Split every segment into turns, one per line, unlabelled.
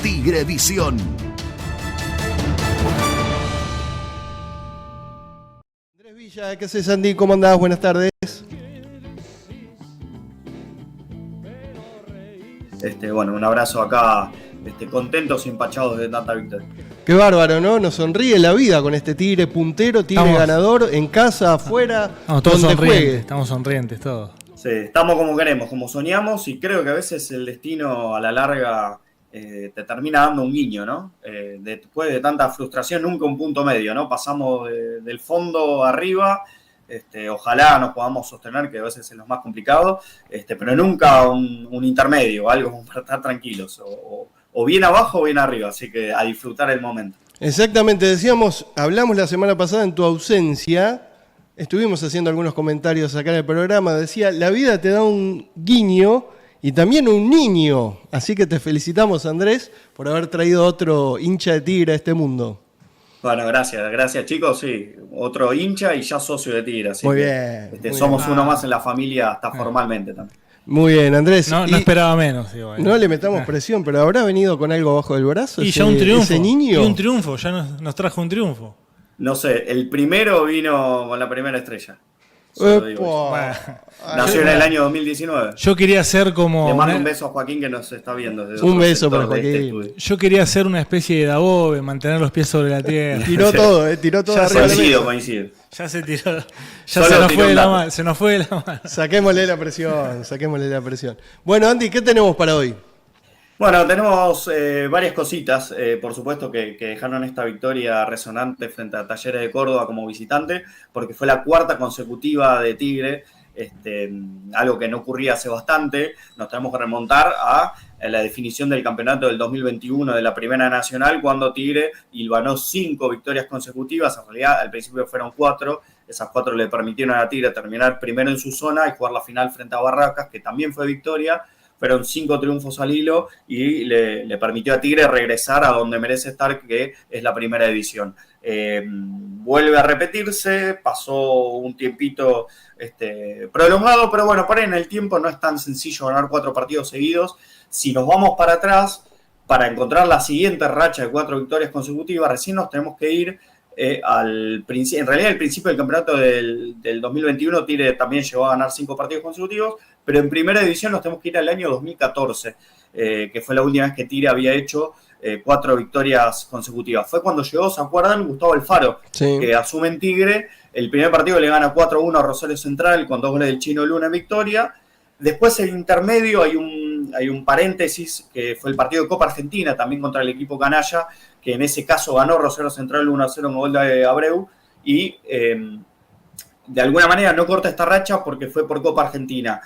Tigrevisión.
Andrés Villa, ¿qué haces, Andy? ¿Cómo andás? Buenas tardes.
Bueno, un abrazo acá, contentos y empachados de tanta victoria.
Qué bárbaro, ¿no? Nos sonríe la vida con este Tigre puntero, Tigre ganador, en casa, afuera,
todos
donde juegue.
Estamos sonrientes todos.
Sí, estamos como queremos, como soñamos, y creo que a veces el destino a la larga te termina dando un guiño, ¿no? Después de tanta frustración, nunca un punto medio, ¿no? Pasamos del fondo arriba. Ojalá nos podamos sostener, que a veces es lo más complicado, pero nunca un intermedio, algo como para estar tranquilos, o bien abajo o bien arriba, así que a disfrutar el momento.
Exactamente, decíamos, hablamos la semana pasada en tu ausencia, estuvimos haciendo algunos comentarios acá en el programa, decía, la vida te da un guiño y también un niño, así que te felicitamos, Andrés, por haber traído otro hincha de Tigre a este mundo.
Bueno, gracias chicos, sí, otro hincha y ya socio de Tigre, así
muy
que
bien,
somos uno más en la familia, hasta formalmente también.
Muy bien, Andrés.
No esperaba menos. Igual.
No le metamos presión, pero ¿habrá venido con algo bajo el brazo?
Y ya un triunfo.
Ese niño.
Y un triunfo, ya nos trajo un triunfo.
No sé, el primero vino con la primera estrella. Nació en el año 2019.
Yo quería hacer como...
Le mando un beso a Joaquín que nos está viendo.
Un beso para Joaquín.
Yo quería hacer una especie de Dabobe, mantener los pies sobre la tierra.
Tiró todo, tiró todo.
Coincido.
Ya se tiró. Ya se nos fue de la mano. Se nos fue de la mano.
Saquémosle la presión. Bueno, Andy, ¿qué tenemos para hoy?
Bueno, tenemos varias cositas, por supuesto, que dejaron esta victoria resonante frente a Talleres de Córdoba como visitante, porque fue la cuarta consecutiva de Tigre, algo que no ocurría hace bastante. Nos tenemos que remontar a la definición del campeonato del 2021 de la Primera Nacional, cuando Tigre hilvanó 5 victorias consecutivas. En realidad, al principio fueron 4. Esas 4 le permitieron a Tigre terminar primero en su zona y jugar la final frente a Barracas, que también fue victoria. Fueron 5 triunfos al hilo y le permitió a Tigre regresar a donde merece estar, que es la primera división. Vuelve a repetirse, pasó un tiempito prolongado, pero bueno, por ahí en el tiempo no es tan sencillo ganar 4 partidos seguidos. Si nos vamos para atrás, para encontrar la siguiente racha de 4 victorias consecutivas, recién nos tenemos que ir en realidad al principio del campeonato del 2021 Tigre también llegó a ganar 5 partidos consecutivos, pero en primera división nos tenemos que ir al año 2014, que fue la última vez que Tigre había hecho 4 victorias consecutivas. Fue cuando llegó, ¿se acuerdan? Gustavo Alfaro, sí, que asume en Tigre. El primer partido le gana 4-1 a Rosario Central con 2 goles del Chino Luna en victoria. Después, en intermedio, hay un paréntesis, que fue el partido de Copa Argentina, también contra el equipo canalla, que en ese caso ganó Rosario Central 1-0 con gol de Abreu, y de alguna manera no corta esta racha porque fue por Copa Argentina.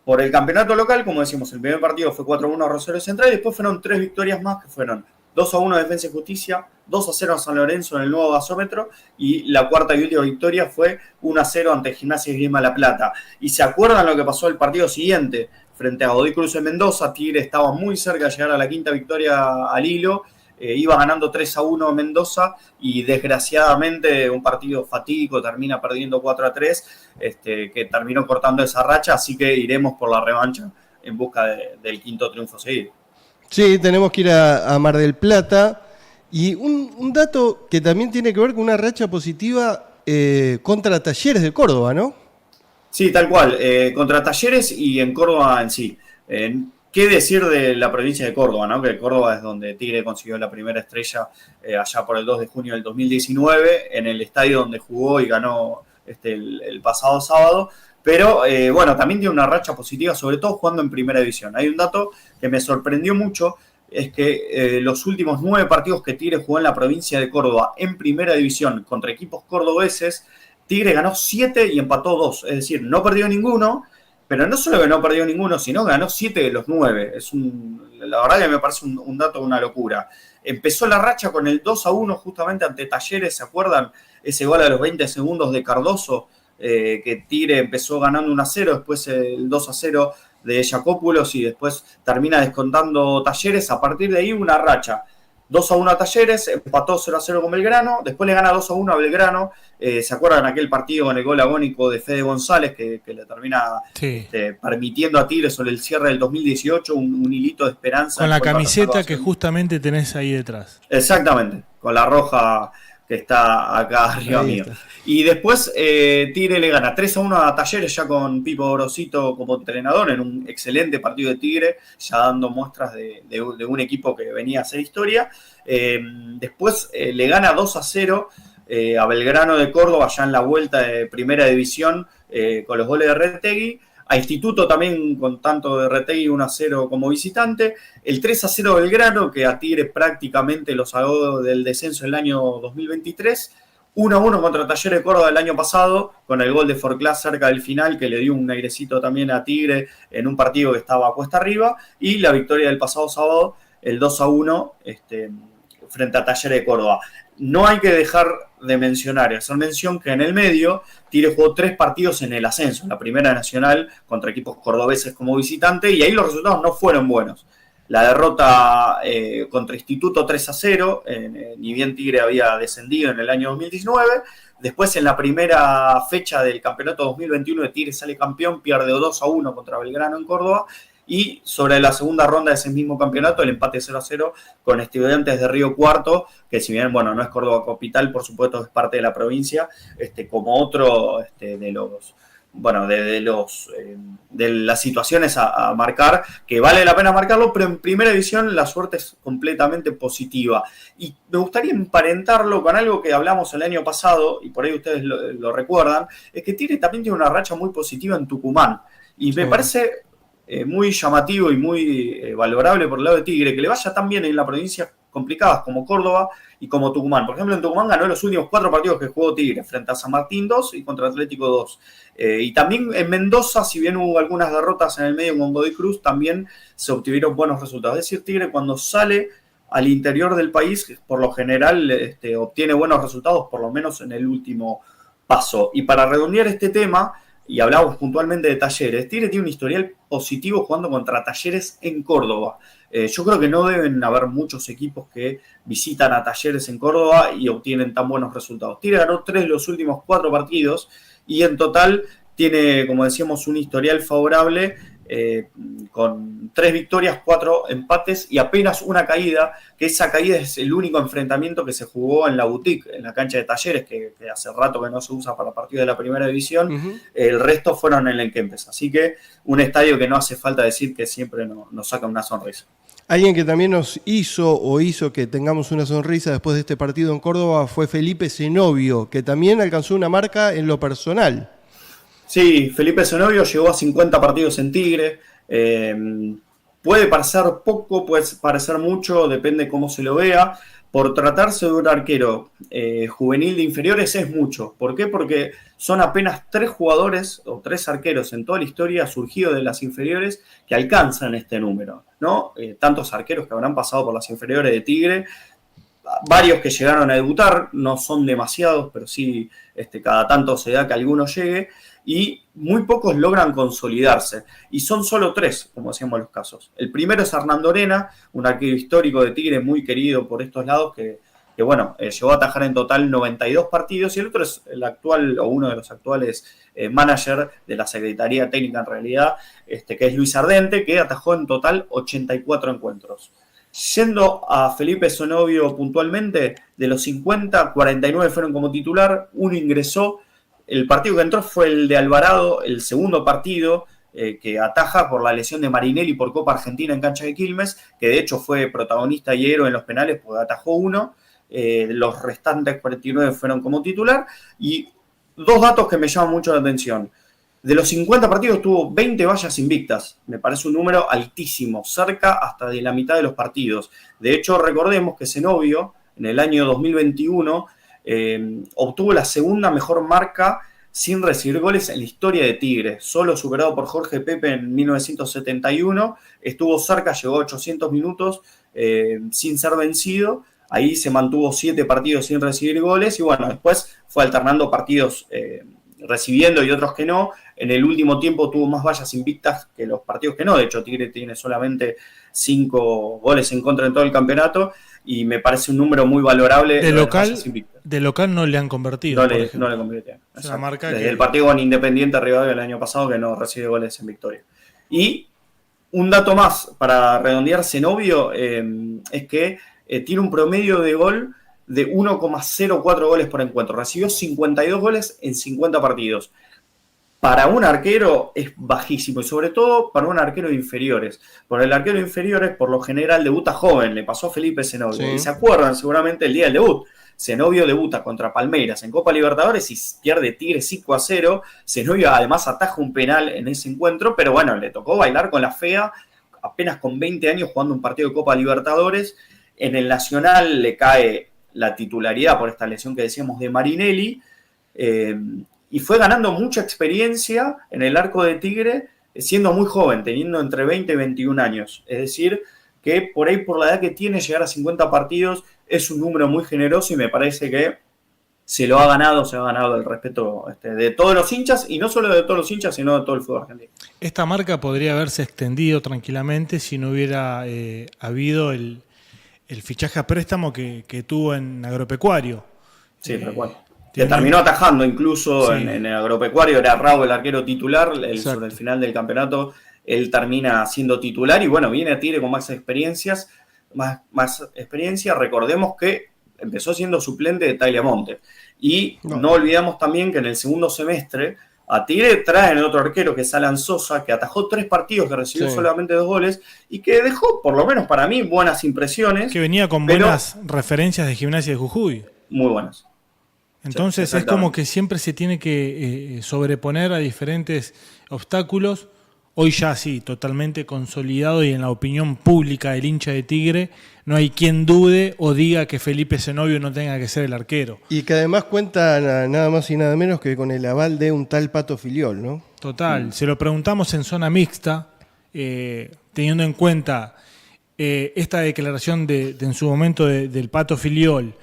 Por el campeonato local, como decimos, el primer partido fue 4-1 a Rosario Central, y después fueron 3 victorias más, que fueron 2-1 a Defensa y Justicia, 2-0 a San Lorenzo en el nuevo gasómetro, y la cuarta y última victoria fue 1-0 ante Gimnasia y Esgrima La Plata. Y se acuerdan lo que pasó el partido siguiente, frente a Godoy Cruz en Mendoza. Tigre estaba muy cerca de llegar a la quinta victoria al hilo, iba ganando 3-1 Mendoza, y desgraciadamente un partido fatídico, termina perdiendo 4-3, que terminó cortando esa racha, así que iremos por la revancha en busca del quinto triunfo seguido.
Sí, tenemos que ir a Mar del Plata. Y un dato que también tiene que ver con una racha positiva contra Talleres de Córdoba, ¿no?
Sí, tal cual. Contra Talleres y en Córdoba en sí. ¿Qué decir de la provincia de Córdoba, ¿no? Que Córdoba es donde Tigre consiguió la primera estrella allá por el 2 de junio del 2019, en el estadio donde jugó y ganó el pasado sábado. Pero bueno, también tiene una racha positiva, sobre todo jugando en primera división. Hay un dato que me sorprendió mucho, es que los últimos 9 partidos que Tigre jugó en la provincia de Córdoba en primera división contra equipos cordobeses, Tigre ganó 7 y empató 2. Es decir, no perdió ninguno, pero no solo que no perdió ninguno, sino que ganó 7 de los 9. La verdad que me parece un dato de una locura. Empezó la racha con el 2-1 justamente ante Talleres, ¿se acuerdan? Ese gol a los 20 segundos de Cardoso, que Tigre empezó ganando 1-0, después el 2-0 de Jacopoulos, y después termina descontando Talleres. A partir de ahí una racha 2-1 a Talleres, empató 0-0 con Belgrano, después le gana 2-1 a Belgrano. ¿Se acuerdan aquel partido con el gol agónico de Fede González que le termina permitiendo a Tigre sobre el cierre del 2018 un hilito de esperanza?
Con la camiseta que justamente tenés ahí detrás.
Exactamente, con la roja que está acá arriba mío. Y después Tigre le gana 3-1 a Talleres, ya con Pipo Gorosito como entrenador, en un excelente partido de Tigre, ya dando muestras de un equipo que venía a hacer historia. Después le gana 2-0 a Belgrano de Córdoba, ya en la vuelta de Primera División, con los goles de Retegui. A Instituto también con tanto de Retegui 1-0 como visitante. El 3-0 Belgrano, que a Tigre prácticamente lo sacó del descenso el año 2023. 1-1 contra Talleres de Córdoba el año pasado, con el gol de Forclás cerca del final, que le dio un airecito también a Tigre en un partido que estaba cuesta arriba. Y la victoria del pasado sábado, el 2-1 frente a Talleres de Córdoba. No hay que dejar de mencionar y hacer mención que en el medio Tigre jugó 3 partidos en el ascenso, en la Primera Nacional, contra equipos cordobeses como visitante, y ahí los resultados no fueron buenos. La derrota contra Instituto 3-0, ni bien Tigre había descendido en el año 2019. Después, en la primera fecha del campeonato 2021 de Tigre sale campeón, pierde 2-1 contra Belgrano en Córdoba. Y sobre la segunda ronda de ese mismo campeonato, el empate 0-0 con Estudiantes de Río Cuarto, que si bien, bueno, no es Córdoba capital, por supuesto es parte de la provincia, como otro de los... Bueno, de las situaciones a marcar, que vale la pena marcarlo, pero en Primera División la suerte es completamente positiva. Y me gustaría emparentarlo con algo que hablamos el año pasado, y por ahí ustedes lo recuerdan, es que Tigre también tiene una racha muy positiva en Tucumán. Y me parece muy llamativo y muy valorable por el lado de Tigre, que le vaya tan bien en las provincias complicadas como Córdoba y como Tucumán. Por ejemplo, en Tucumán ganó los últimos 4 partidos que jugó Tigre, frente a San Martín 2 y contra Atlético 2. Y también en Mendoza, si bien hubo algunas derrotas en el medio con Godoy Cruz, también se obtuvieron buenos resultados. Es decir, Tigre cuando sale al interior del país, por lo general obtiene buenos resultados, por lo menos en el último paso. Y para redondear este tema, y hablamos puntualmente de Talleres, Tigre tiene un historial positivo jugando contra Talleres en Córdoba. Yo creo que no deben haber muchos equipos que visitan a Talleres en Córdoba y obtienen tan buenos resultados. Tigre ganó 3 de los últimos 4 partidos y en total tiene, como decíamos, un historial favorable con 3 victorias, 4 empates y apenas una caída, que esa caída es el único enfrentamiento que se jugó en la Boutique, en la cancha de Talleres, que hace rato que no se usa para partidos de la Primera División. El resto fueron en el Kempes, así que un estadio que no hace falta decir que siempre nos saca una sonrisa.
Alguien que también nos hizo que tengamos una sonrisa después de este partido en Córdoba fue Felipe Zenobio, que también alcanzó una marca en lo personal.
Sí, Felipe Zenobio llegó a 50 partidos en Tigre. Puede parecer poco, puede parecer mucho, depende cómo se lo vea. Por tratarse de un arquero juvenil de inferiores es mucho. ¿Por qué? Porque son apenas 3 jugadores o 3 arqueros en toda la historia surgidos de las inferiores que alcanzan este número, ¿no? Tantos arqueros que habrán pasado por las inferiores de Tigre. Varios que llegaron a debutar, no son demasiados, pero sí cada tanto se da que alguno llegue, y muy pocos logran consolidarse. Y son solo 3, como decíamos los casos. El primero es Hernando Orena, un arquero histórico de Tigre, muy querido por estos lados, que llegó a atajar en total 92 partidos, y el otro es el actual, o uno de los actuales manager de la Secretaría Técnica en realidad, que es Luis Ardente, que atajó en total 84 encuentros. Yendo a Felipe Zenobio puntualmente, de los 50, 49 fueron como titular, 1 ingresó. El partido que entró fue el de Alvarado, el segundo partido que ataja por la lesión de Marinelli por Copa Argentina en cancha de Quilmes, que de hecho fue protagonista y héroe en los penales porque atajó 1. Los restantes 49 fueron como titular. Y 2 datos que me llaman mucho la atención. De los 50 partidos tuvo 20 vallas invictas. Me parece un número altísimo, cerca hasta de la mitad de los partidos. De hecho, recordemos que Zenobio, en el año 2021, obtuvo la segunda mejor marca sin recibir goles en la historia de Tigre, solo superado por Jorge Pepe en 1971. Estuvo cerca, llegó a 800 minutos sin ser vencido. Ahí se mantuvo 7 partidos sin recibir goles y bueno, después fue alternando partidos recibiendo y otros que no. En el último tiempo tuvo más vallas invictas que los partidos que no. De hecho, Tigre tiene solamente 5 goles en contra en todo el campeonato y me parece un número muy valorable.
De local no le han convertido.
No le convirtieron.
Desde
el partido con Independiente Rivadavia el año pasado que no recibe goles en victoria. Y un dato más para redondear Zenobio es que tiene un promedio de gol de 1,04 goles por encuentro. Recibió 52 goles en 50 partidos. Para un arquero es bajísimo, y sobre todo para un arquero de inferiores. Porque el arquero de inferiores, por lo general, debuta joven. Le pasó a Felipe Zenobio. Sí. Y se acuerdan seguramente el día del debut. Zenobio debuta contra Palmeiras en Copa Libertadores y pierde Tigre 5-0. Zenobio además ataja un penal en ese encuentro, pero bueno, le tocó bailar con la fea, apenas con 20 años jugando un partido de Copa Libertadores. En el Nacional le cae la titularidad por esta lesión que decíamos de Marinelli, y fue ganando mucha experiencia en el arco de Tigre, siendo muy joven, teniendo entre 20 y 21 años. Es decir, que por ahí, por la edad que tiene, llegar a 50 partidos es un número muy generoso y me parece que se ha ganado el respeto de todos los hinchas, y no solo de todos los hinchas, sino de todo el fútbol argentino.
Esta marca podría haberse extendido tranquilamente si no hubiera habido el fichaje a préstamo que tuvo en Agropecuario.
Sí, recuerdo. Que terminó atajando incluso sí. en el Agropecuario, era Raúl el arquero titular, sobre el final del campeonato él termina siendo titular y bueno, viene a Tigre con más experiencia. Recordemos que empezó siendo suplente de Tagliamonte. Y no olvidamos también que en el segundo semestre a Tigre traen otro arquero que es Alan Sosa, que atajó 3 partidos, que recibió solamente 2 goles y que dejó, por lo menos para mí, buenas impresiones.
Que venía con buenas referencias de Gimnasia de Jujuy.
Muy buenas.
Entonces es como que siempre se tiene que sobreponer a diferentes obstáculos. Hoy ya sí, totalmente consolidado y en la opinión pública del hincha de Tigre no hay quien dude o diga que Felipe Zenobio no tenga que ser el arquero.
Y que además cuenta nada más y nada menos que con el aval de un tal Pato Filiol, ¿no?
Total, se lo preguntamos en zona mixta, teniendo en cuenta esta declaración en su momento del Pato Filiol,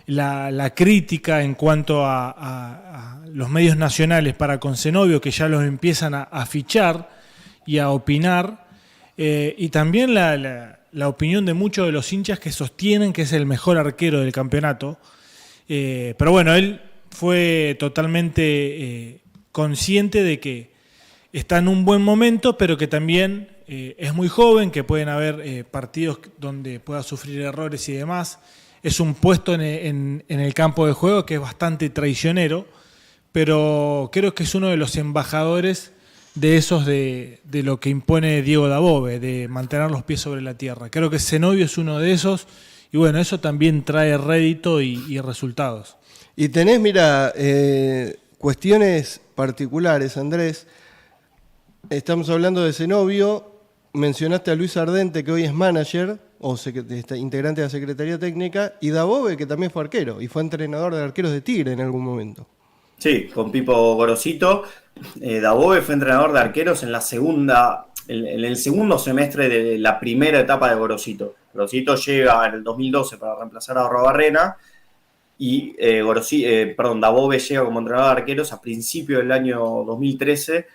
la crítica en cuanto a los medios nacionales para con Zenobio, que ya los empiezan a fichar y a opinar, y también la opinión de muchos de los hinchas que sostienen que es el mejor arquero del campeonato. Pero bueno, él fue totalmente consciente de que está en un buen momento, pero que también es muy joven, que pueden haber partidos donde pueda sufrir errores y demás. Es un puesto en el campo de juego que es bastante traicionero, pero creo que es uno de los embajadores de esos de lo que impone Diego Dabove, de mantener los pies sobre la tierra. Creo que Zenobio es uno de esos, y bueno, eso también trae rédito y resultados.
Y tenés, mira, cuestiones particulares, Andrés. Estamos hablando de Zenobio, mencionaste a Luis Ardente, que hoy es manager, o integrante de la Secretaría Técnica, y Dabove, que también fue arquero, y fue entrenador de arqueros de Tigre en algún momento.
Sí, con Pipo Gorosito. Dabove fue entrenador de arqueros en el segundo semestre de la primera etapa de Gorosito. Gorosito llega en el 2012 para reemplazar a Arrobarrena y Dabove llega como entrenador de arqueros a principios del año 2013,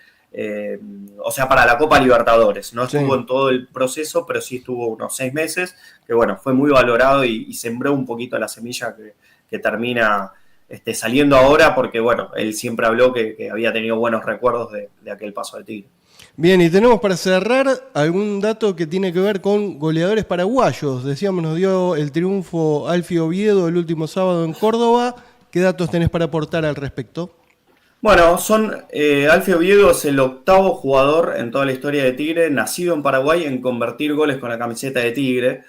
o sea, para la Copa Libertadores. No estuvo en todo el proceso, pero sí estuvo unos 6 meses, que bueno, fue muy valorado y sembró un poquito la semilla que termina saliendo ahora, porque bueno, él siempre habló que había tenido buenos recuerdos de aquel paso al Tigre.
Bien, y tenemos para cerrar algún dato que tiene que ver con goleadores paraguayos. Decíamos, nos dio el triunfo Alfie Oviedo el último sábado en Córdoba. ¿Qué datos tenés para aportar al respecto?
Bueno, Alfie Oviedo es el 8º jugador en toda la historia de Tigre, nacido en Paraguay, en convertir goles con la camiseta de Tigre.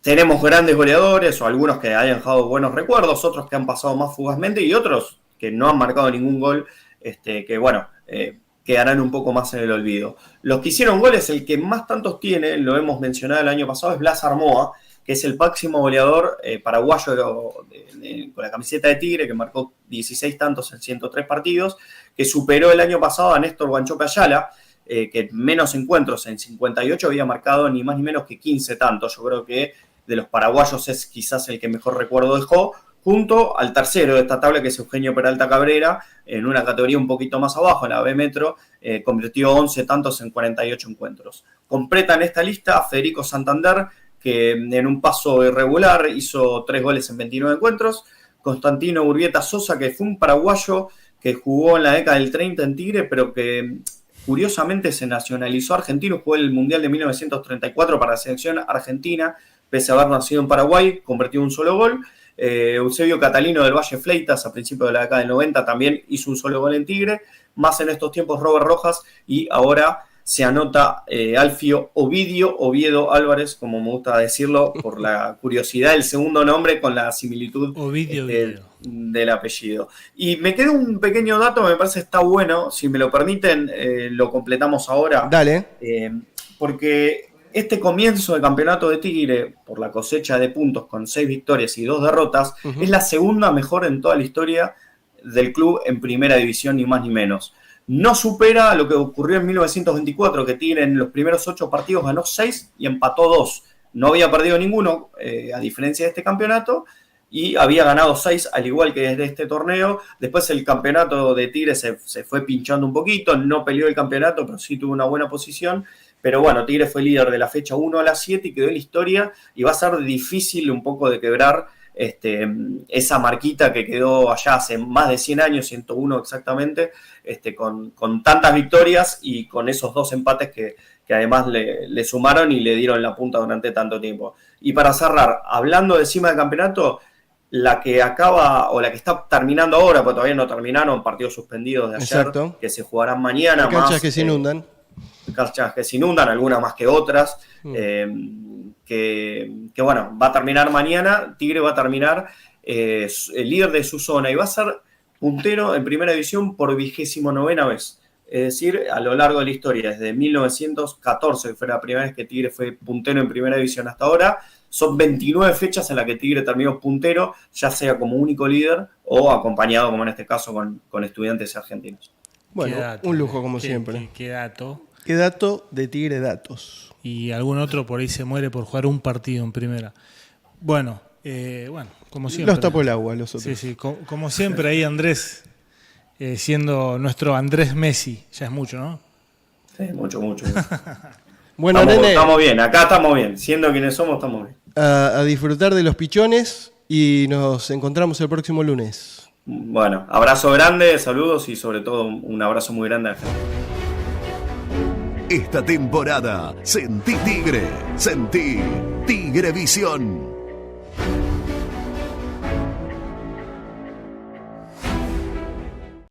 Tenemos grandes goleadores, o algunos que hayan dejado buenos recuerdos, otros que han pasado más fugazmente y otros que no han marcado ningún gol, que bueno, quedarán un poco más en el olvido. Los que hicieron goles, el que más tantos tiene, lo hemos mencionado el año pasado, es Blas Armoa, que es el máximo goleador paraguayo con la camiseta de Tigre, que marcó 16 tantos en 103 partidos, que superó el año pasado a Néstor Guanchope Ayala, que en menos encuentros, en 58, había marcado ni más ni menos que 15 tantos. Yo creo que de los paraguayos es quizás el que mejor recuerdo dejó, junto al tercero de esta tabla, que es Eugenio Peralta Cabrera, en una categoría un poquito más abajo, en la B Metro, convirtió 11 tantos en 48 encuentros. Completan esta lista Federico Santander, que en un paso irregular hizo 3 goles en 29 encuentros, Constantino Urbieta Sosa, que fue un paraguayo que jugó en la década del 30 en Tigre, pero que curiosamente se nacionalizó argentino, jugó el Mundial de 1934 para la selección argentina, pese a haber nacido en Paraguay, convirtió un solo gol. Eusebio Catalino del Valle Fleitas, a principios de la década del 90, también hizo un solo gol en Tigre. Más en estos tiempos Robert Rojas, y ahora se anota Alfio Oviedo Álvarez, como me gusta decirlo, por la curiosidad del segundo nombre con la similitud
Oviedo.
Del apellido. Y me queda un pequeño dato, me parece que está bueno, si me lo permiten, lo completamos ahora.
Dale.
Porque este comienzo de campeonato de Tigre, por la cosecha de puntos con 6 victorias y 2 derrotas, es la segunda mejor en toda la historia del club en primera división, ni más ni menos. No supera lo que ocurrió en 1924, que Tigre en los primeros 8 partidos ganó 6 y empató 2. No había perdido ninguno, a diferencia de este campeonato, y había ganado 6, al igual que desde este torneo. Después el campeonato de Tigre se fue pinchando un poquito, no peleó el campeonato, pero sí tuvo una buena posición. Pero bueno, Tigre fue líder de la fecha 1 a la 7 y quedó en la historia, y va a ser difícil un poco de quebrar esa marquita que quedó allá hace más de 100 años, 101 exactamente, con tantas victorias y con esos 2 empates que además le sumaron y le dieron la punta durante tanto tiempo. Y para cerrar, hablando de cima del campeonato, la que acaba, o la que está terminando ahora, porque todavía no terminaron, partidos suspendidos de ayer,
Exacto,
que se jugarán mañana.
Canchas
más
que se inundan.
Canchas que se inundan, algunas más que otras, que bueno, va a terminar mañana. Tigre va a terminar el líder de su zona y va a ser puntero en primera división por 29ª vez. Es decir, a lo largo de la historia, desde 1914, que fue la primera vez que Tigre fue puntero en primera división hasta ahora, son 29 fechas en las que Tigre terminó puntero, ya sea como único líder o acompañado, como en este caso, con Estudiantes argentinos.
Bueno, un lujo como siempre.
Qué dato.
Qué dato de Tigre datos.
Y algún otro por ahí se muere por jugar un partido en primera. Bueno, como siempre.
Los tapó el agua, los otros.
Sí, como siempre ahí Andrés, siendo nuestro Andrés Messi, ya es mucho, ¿no?
Sí, mucho.
Bueno, nene,
estamos bien, acá estamos bien. Siendo quienes somos, estamos bien.
A disfrutar de los pichones y nos encontramos el próximo lunes.
Bueno, abrazo grande, saludos y sobre todo un abrazo muy grande a la gente.
Esta temporada, sentí Tigre, sentí Tigrevisión.